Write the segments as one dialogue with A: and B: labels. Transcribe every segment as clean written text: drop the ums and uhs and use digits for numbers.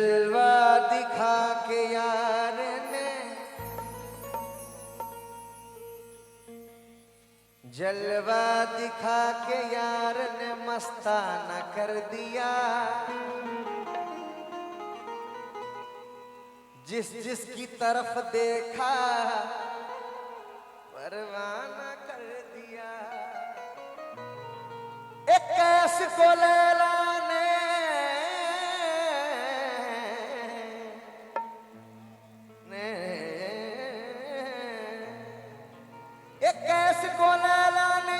A: जलवा दिखा के यार ने, जलवा दिखा के यार ने मस्ताना कर दिया। जिस जिसकी तरफ देखा परवाना कर दिया। एक कैस को लैला ने एक कैस को लैला ने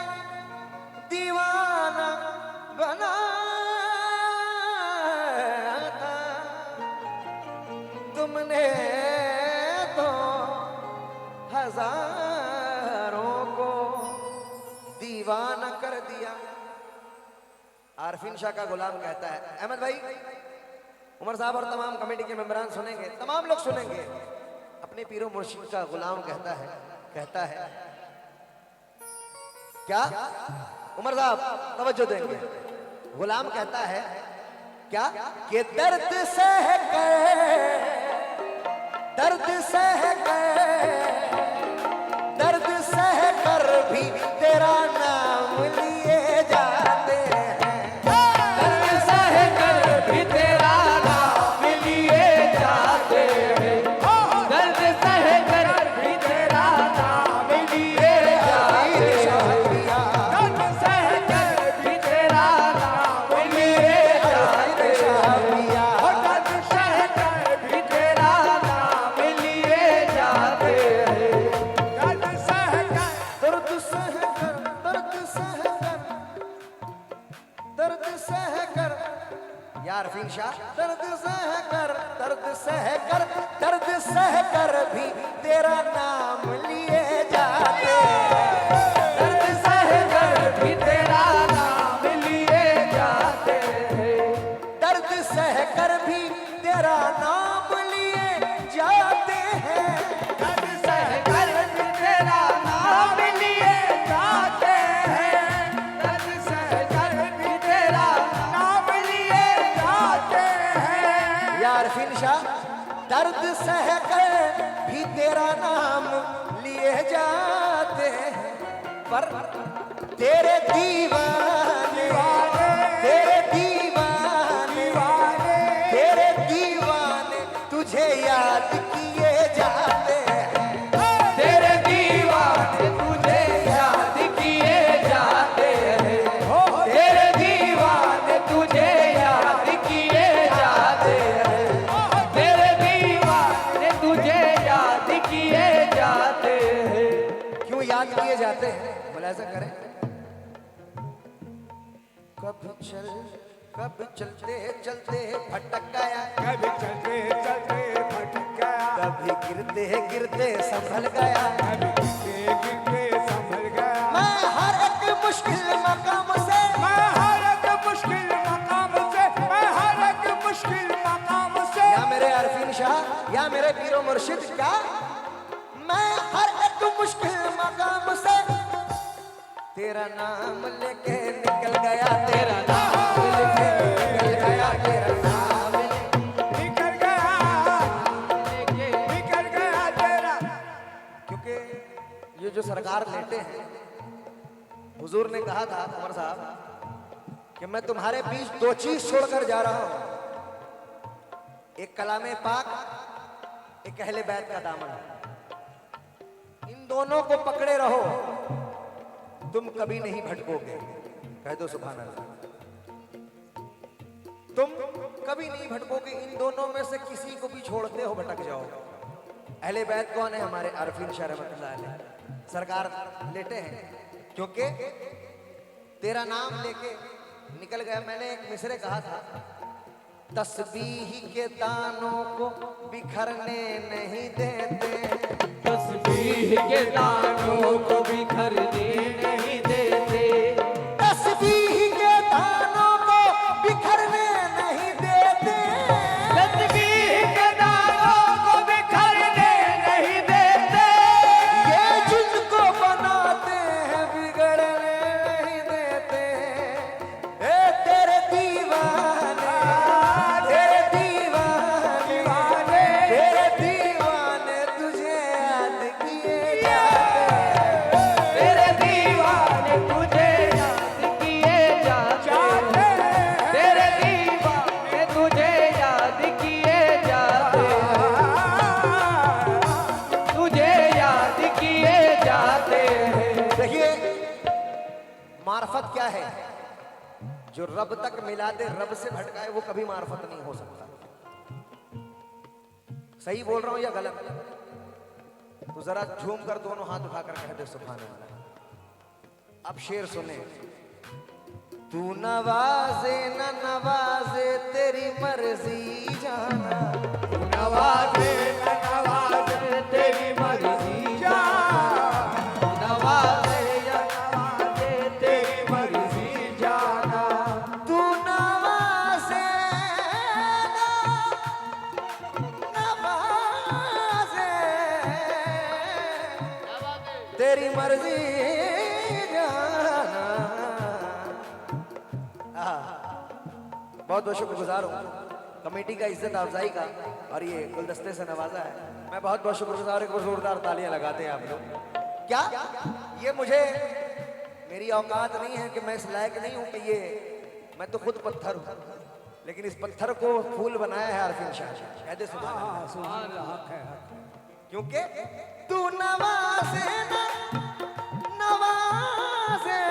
A: दीवाना बना था। तुमने तो हजारों को दीवाना कर दिया। आरफीन शाह का गुलाम कहता है। अहमद भाई, उमर साहब और तमाम कमेटी के मेंबरान सुनेंगे, तमाम लोग सुनेंगे। अपने पीरो मुर्शिद का गुलाम कहता है क्या? उमर साहब तवज्जो देंगे। गुलाम कहता है क्या कि दर्द सह कर भी तेरा नाम लिए जाते हैं।
B: दर्द सह कर भी तेरा नाम लिए जाते हैं। दर्द सह कर भी तेरा नाम लिए जाते हैं। दर्द सह कर भी तेरा नाम लिए जाते हैं। दर्द सह कर भी तेरा नाम लिए जाते हैं। दर्द सह
A: कर यार अरफीन शाह, दर्द सह कर भी तेरा नाम लिए जाते।
B: दर्द सह कर भी तेरा नाम लिए जाते हैं।
A: दर्द सह कर भी तेरा नाम लिए जाते हैं।
B: दर्द सह कर भी तेरा नाम लिए जाते हैं। दर्द सह कर भी तेरा नाम लिए जाते हैं।
A: या अरफीन शाह, दर्द सह कर भी तेरा नाम लिए जाते हैं। पर तेरे दीवाने तुझे याद किए जाते हैं।
B: तेरे दीवाने तुझे याद किए जाते हैं। तेरे दीवाने तुझे याद किए जाते हैं। तेरे दीवाने तुझे याद किए जाते हैं।
A: क्यों याद किए जाते हैं? मुलाहिजा करें। कब चलते चलते भटक गया,
B: कभी चलते चलते भटक गया,
A: कभी गिरते गिरते संभल गया,
B: कभी गिरते गिरते संभल गया।
A: मैं हर एक मुश्किल मकाम से,
B: मैं हर एक मुश्किल मकाम से, मैं हर एक मुश्किल मकाम से।
A: या मेरे अरफीन शाह, या मेरे पीरो मुर्शिद, क्या मैं हर एक मुश्किल मकाम से तेरा नाम लेके निकल गया। तेरा नाम लेके निकल गया। तेरा नाम
B: निकल गया, निकल गया तेरा।
A: क्योंकि ये जो सरकार लेटे हैं, हुजूर ने कहा था उमर साहब कि मैं तुम्हारे बीच दो चीज छोड़कर जा रहा हूं। एक कलामे पाक, एक अहले बैत का दामन। इन दोनों को पकड़े रहो, तुम कभी नहीं भटकोगे। कह दो सुभान अल्लाह। तुम कभी नहीं भटकोगे। इन दोनों में से किसी को भी छोड़ते हो भटक जाओगे। अहले बैत कौन है? हमारे अरफीन शाह रहमतुल्लाह अलैह। सरकार लेटे हैं क्योंकि तेरा नाम लेके निकल गया। मैंने एक मिसरे कहा था, तस्बीह के दानों को बिखरने नहीं देते।
B: तस्बीह के दानों को बिखरने नहीं देते।
A: तस्बीह के दानों को बिखरने नहीं देते।
B: तस्बीह के दानों को बिखरने नहीं देते।
A: ये जिनको बनाते हैं बिगड़ने नहीं देते। ए तेरे दीवाने है, जो रब तक मिला दे, रब से भटकाए, वो कभी मार्फत नहीं हो सकता। सही बोल रहा हूं या गलत? तो जरा झूम कर दोनों हाथ उठाकर कह दे सुभान अल्लाह। अब शेर सुने। तू नवाजे न नवाजे तेरी मर्जी जाना,
B: तू नवाजे न नवाजे तेरी मर्जी जाना, नवाजे या नवाजे तेरी मर्जी जाना,
A: तू नवाजे न नवाजे तेरी मर्जी जाना। बहुत बहुत शुक्रगुजार हूँ कमेटी का, इज्जत अफजाई का, और ये गुलदस्ते से नवाजा है। मैं बहुत बहुत शुक्रगुजार, एक बार जोरदार तालियां लगाते हैं आप लोग। क्या ये मुझे, मेरी औकात नहीं है कि मैं इस लायक नहीं हूं कि ये, मैं तो खुद पत्थर हूं, लेकिन इस पत्थर को फूल बनाया है आरफीन शाह। कहते सुभान अल्लाह।
B: सुभान अल्लाह है।
A: क्योंकि तू नवाजे न नवाजे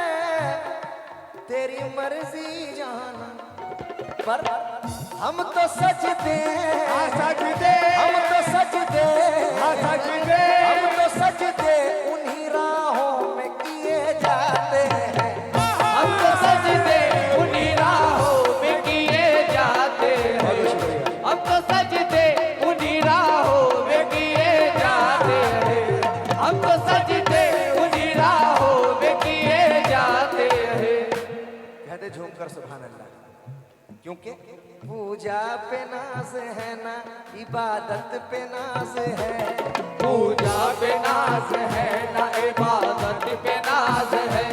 A: तेरी मर्जी जाना, पर हम तो सजदे,
B: सजदे,
A: हम तो सजदे,
B: सजदे,
A: हम तो सजदे उन्हीं राहों में किए जाते हैं,
B: हम तो सजदे उन्हीं राहों में किए जाते हैं, हम तो सजदे उन्हीं राहों में किए जाते हैं, हम तो सजदे उन्हीं राहों में किए जाते हैं।
A: कहते झूम कर सुभान अल्लाह। क्योंकि पूजा पे नाज है ना, इबादत पे नाज है,
B: पूजा पे नाज है ना इबादत पे नाज है,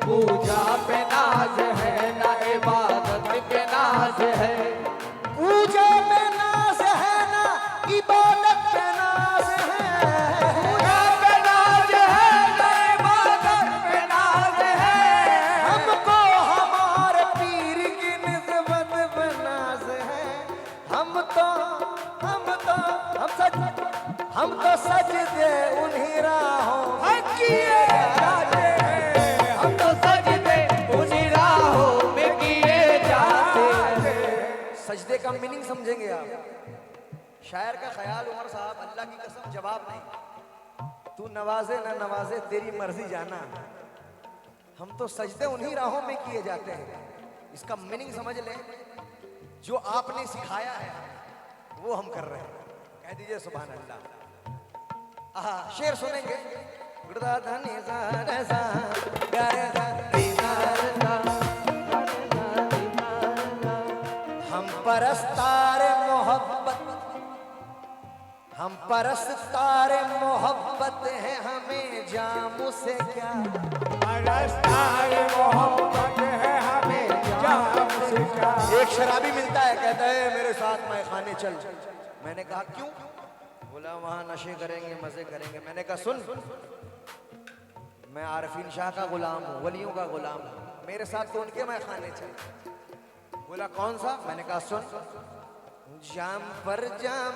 B: पूजा पे नाज है ना इबादत पे नाज है,
A: पूजा पे नाज है ना, इबादत पे नाज है,
B: पूजा पे नाज है ना इबादत पे नाज है,
A: हमको हमारे पीर की निस्बत पे नाज है, हम तो सजदे उन्हीं राहों में किए जाते हैं,
B: हम तो सजदे उन्हीं राहों में किए जाते हैं।
A: सजदे का मीनिंग समझेंगे आप। शायर का ख्याल उमर साहब, अल्लाह की कसम जवाब नहीं। तू नवाजे न नवाजे तेरी मर्जी जाना, हम तो सजदे उन्हीं राहों में किए जाते हैं। इसका मीनिंग समझ लें, जो आपने सिखाया है वो हम कर रहे हैं। कह दीजिए सुभान अल्लाह। शेर सुनेंगे। हम परस्तारे मोहब्बत, हम परस्तारे मोहब्बत है, हमें जामू से क्या,
B: परस्तारे मोहब्बत है हमें जाम से क्या।
A: एक शराबी मिलता है, कहता है मेरे साथ मैं खाने चल। मैंने कहा क्यों? बोला वहां नशे करेंगे, मजे करेंगे। मैंने कहा सुन, मैं आरफीन शाह का गुलाम हूँ, वलियों का गुलाम हूँ, मेरे साथ तो उनके मैं खाने चल। बोला कौन सा? मैंने कहा सुन, जाम पर जाम।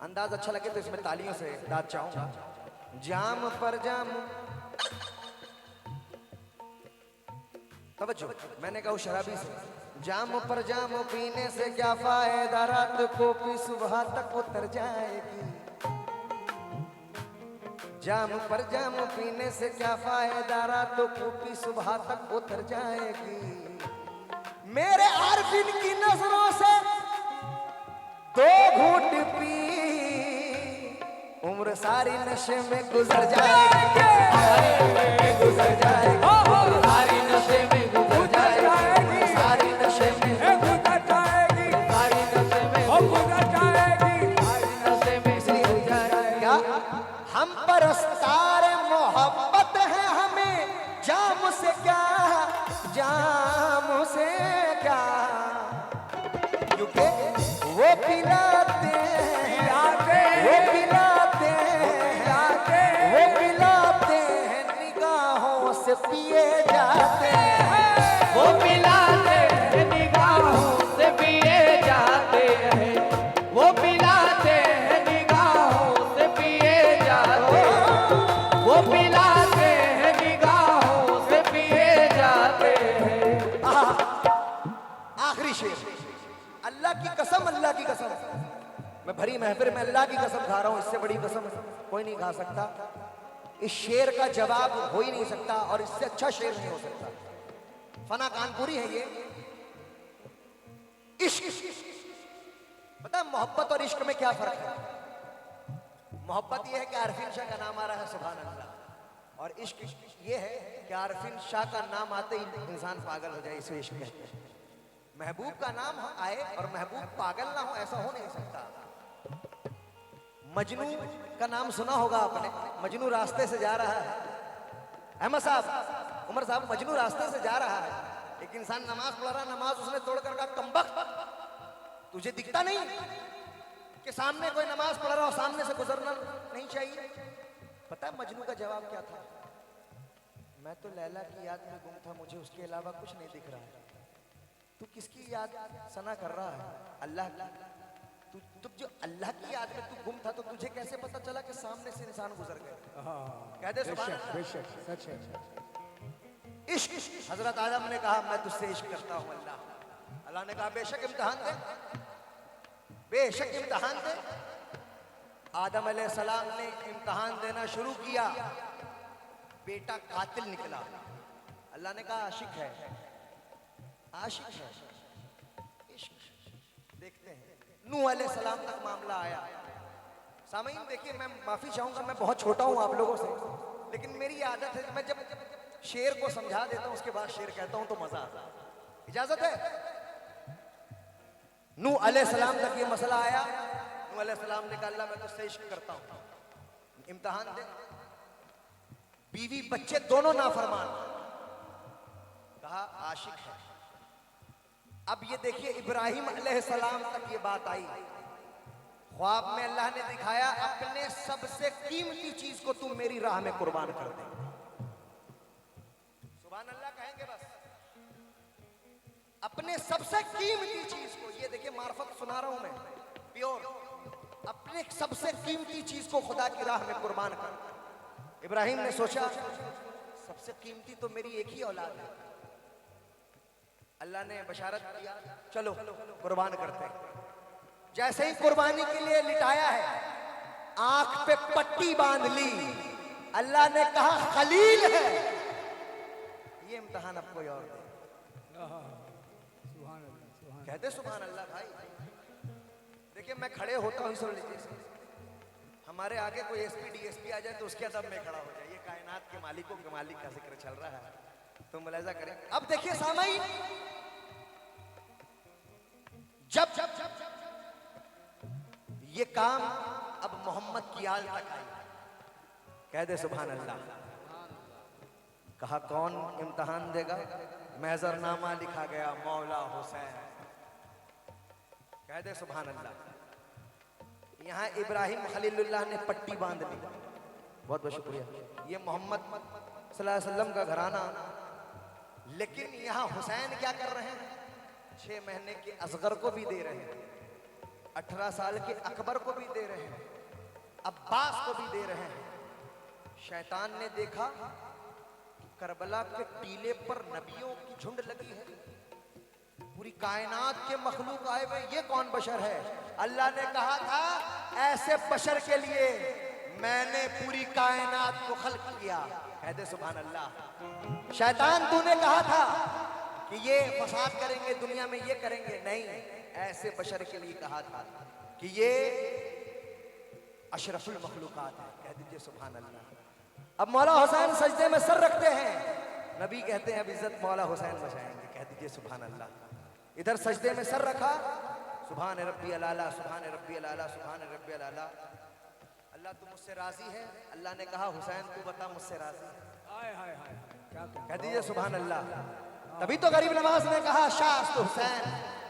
A: अंदाज अच्छा लगे तो इसमें तालियों से दाद चाहूंगा। जाम पर जाम। तवज्जो, मैंने कहा शराबी से, जाम पर जाम पीने से क्या फायदा, रात को पी सुबह तक उतर जाएगी। जाम पर जाम पीने से क्या फायदा, रात को पी सुबह तक उतर जाएगी। मेरे आरफिन की नजरों से 2 घूंट पी, उम्र सारी नशे में गुजर जाएगी, गुजर जाएगी,
B: सारी नशे में गुजर जाएगी,
A: सारी नशे में
B: गुजर जाएगी, सारी नशे में गुजर जाएगी, सारी नशे में गुजर जाएगी।
A: क्या हम परस्तार मोहब्बत है, हमें जाम से क्या, जाम से क्या, क्योंकि वो पिलाते हैं, वो पिलाते हैं, वो पिलाते हैं, निगाहों से पिए जाते हैं,
B: वो पिलाते हैं, निगाहों से पिए जाते हैं, वो पिलाते हैं, निगाहों से पिए जाते हैं, वो पिलाते हैं, निगाहों
A: कसम, अल्लाह की कसम, मैं भरी महफिल में अल्लाह की कसम खा रहा हूं, इससे बड़ी कसम कोई नहीं खा सकता। इस शेर का जवाब हो ही नहीं सकता और इससे अच्छा शेर नहीं हो सकता। फना कानपुरी है ये। इश्क, पता है मोहब्बत और इश्क में क्या फर्क है? मोहब्बत ये है कि आरफीन शाह का नाम आ रहा है, सुभान अल्लाह, और इश्क ये है कि आरफीन शाह का नाम आते ही इंसान पागल हो जाए, इसे इश्क कहते हैं। महबूब का नाम आए और महबूब पागल ना हो, ऐसा हो नहीं सकता। मजनू का नाम सुना होगा आपने, मजनू रास्ते से जा रहा है, अहमद साहब, उमर साहब, मजनू रास्ते से जा रहा है, एक इंसान नमाज पढ़ रहा, नमाज उसने तोड़कर कहा, कमबख्त, तुझे दिखता नहीं कि सामने कोई नमाज पढ़ रहा हो, सामने से गुजरना नहीं चाहिए? पता है मजनू का जवाब क्या था? मैं तो लैला की याद में गुम था, मुझे उसके अलावा कुछ नहीं दिख रहा है। तू किसकी याद सना कर रहा है? अल्लाह की। तू जो अल्लाह की याद में तू गुम था, तो तुझे कैसे पता चला कि सामने से इंसान गुजर गए? कह दे सुभान अल्लाह।
C: बेशक सच है।
A: इश्क, हजरत आदम ने कहा मैं तुझसे इश्क करता हूं अल्लाह। अल्लाह ने कहा बेशक इम्तिहान दे, बेशक इम्तिहान दे। आदम अलैहिस्सलाम ने इम्तिहान देना शुरू किया, बेटा कातिल निकला। अल्लाह ने कहा आशिक है, आशिक है, इश्क। देखते हैं नूह अलैहिस्सलाम तक मामला आया। सामीन देखिए, मैं माफी चाहूंगा, मैं बहुत छोटा हूं आप लोगों से, लेकिन मेरी आदत है मैं जब शेर को समझा देता हूं उसके बाद शेर कहता हूं तो मजा आता है। इजाजत है? नूह अलैहिस्सलाम तक ये मसला आया। नूह अलैहिस्सलाम ने कहा अल्लाह मैं तुझसे इश्क करता हूं, इम्तिहान दे। बीवी बच्चे दोनों नाफरमान, कहा आशिक है। अब ये देखिए इब्राहिम अलैहिस्सलाम तक ये बात आई। ख्वाब में अल्लाह ने दिखाया अपने सबसे कीमती चीज को तुम मेरी राह में कुर्बान कर दे। सुभान अल्लाह कहेंगे बस। अपने सबसे कीमती चीज को, ये देखिए मार्फत सुना रहा हूं मैं प्योर, अपने सबसे कीमती चीज को खुदा की राह में कुर्बान कर। इब्राहिम ने सोचा सबसे कीमती तो मेरी एक ही औलाद है। अल्लाह ने बशारत दिया चलो कुर्बान करते हैं। जैसे ही कुर्बानी के लिए लिटाया है, आंख पे पट्टी बांध ली। अल्लाह ने कहा खलील है। ये इम्तिहान अब कोई और दे। कहते सुभान अल्लाह भाई। देखिए मैं खड़े होता हूँ, सुन लीजिए, हमारे आगे कोई एसपी डीएसपी आ जाए तो उसके अदब में खड़ा हो जाए। ये कायनात के मालिकों के मालिक का जिक्र चल रहा है, तो मुलाजा करें। अब देखिए सामाई, जब ये काम अब मोहम्मद की आल तक आई, कह दे सुभान अल्लाह। कहा कौन इम्तिहान देगा? महजरनामा लिखा गया मौला हुसैन। कह दे सुभान अल्लाह। यहां इब्राहिम खलीलुल्लाह ने पट्टी बांध ली। बहुत बहुत शुक्रिया। ये मोहम्मद सल्लल्लाहु अलैहि वसल्लम का घराना, लेकिन यहां हुसैन क्या कर रहे हैं? 6 महीने के असगर को भी दे रहे हैं, 18 साल के अकबर को भी दे रहे हैं, अब्बास को भी दे रहे हैं। शैतान ने देखा कि करबला के टीले पर नबियों की झुंड लगी है, पूरी कायनात के मखलूक आए हुए, ये कौन बशर है? अल्लाह ने कहा था ऐसे बशर के लिए मैंने पूरी कायनात को खल्क किया। कहते सुभान अल्लाह। शैतान तूने कहा था कि ये फसाद करेंगे दुनिया में, ये करेंगे, नहीं, ऐसे बशर के लिए कहा था कि ये अशरफुल मखलूकात है। कह दीजिए सुभान अल्लाह। अब मौला हुसैन सजदे में सर रखते हैं, नबी कहते हैं अब इज्जत मौला हुसैन बचाएंगे। कह दीजिए सुभान अल्लाह। इधर सजदे में सर रखा, सुभान रब्बी अलाला, सुभान रब्बी अलाला, सुभान रब्बी अलाला। अल्लाह तू मुझसे राजी है? अल्लाह ने कहा हुसैन तू बता मुझसे राजी है? कह दीजिए सुभान अल्लाह। तभी तो गरीब नवाज ने कहा शास्त हुसैन,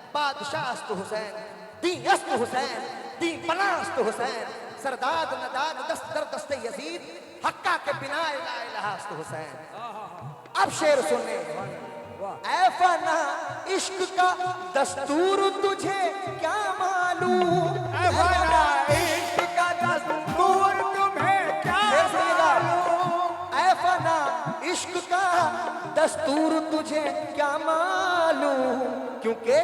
A: बादशाह हुसैन, दी अस्त हुसैन, दी पनास्त हुसैन, सरदाद नदाद दस्त दर दस्ते यजीद, हक्का के बिना इला इलाहास्त हुसैन। अब शेर सुनने, ऐ फना इश्क का दस्तूर तुझे क्या मालूम?
C: ऐ फना इश्क का दस्तूर तुम्हें क्या मालूम?
A: ऐ फना इश्क का दस्तूर तुझे क्या मालूम? क्योंकि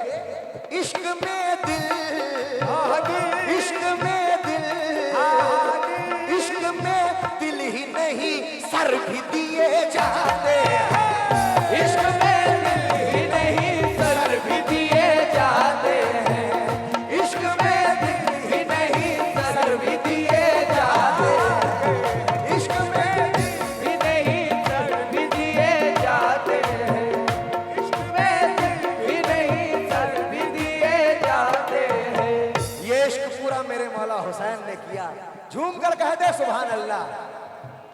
A: इश्क इश्क में दिल,
C: हाँ दिल,
A: इश्क में दिल,
C: हाँ दिल,
A: इश्क में दिल ही नहीं सर भी दिए जाते हैं।
B: इश्क में दिल ही नहीं सर भी दिए जाते हैं। इश्क में दिल ही नहीं सर भी दिए जाते हैं।
A: इश्क में दिल
B: भी नहीं सर भी दिए जाते हैं। इश्क में दिल भी नहीं सर भी दिए जाते हैं।
A: ये इश्क पूरा मेरे मौला हुसैन ने किया। झूम कर कहते सुभान अल्लाह।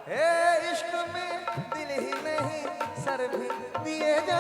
A: हे इश्क में दिल ही नहीं सर भी दिए जा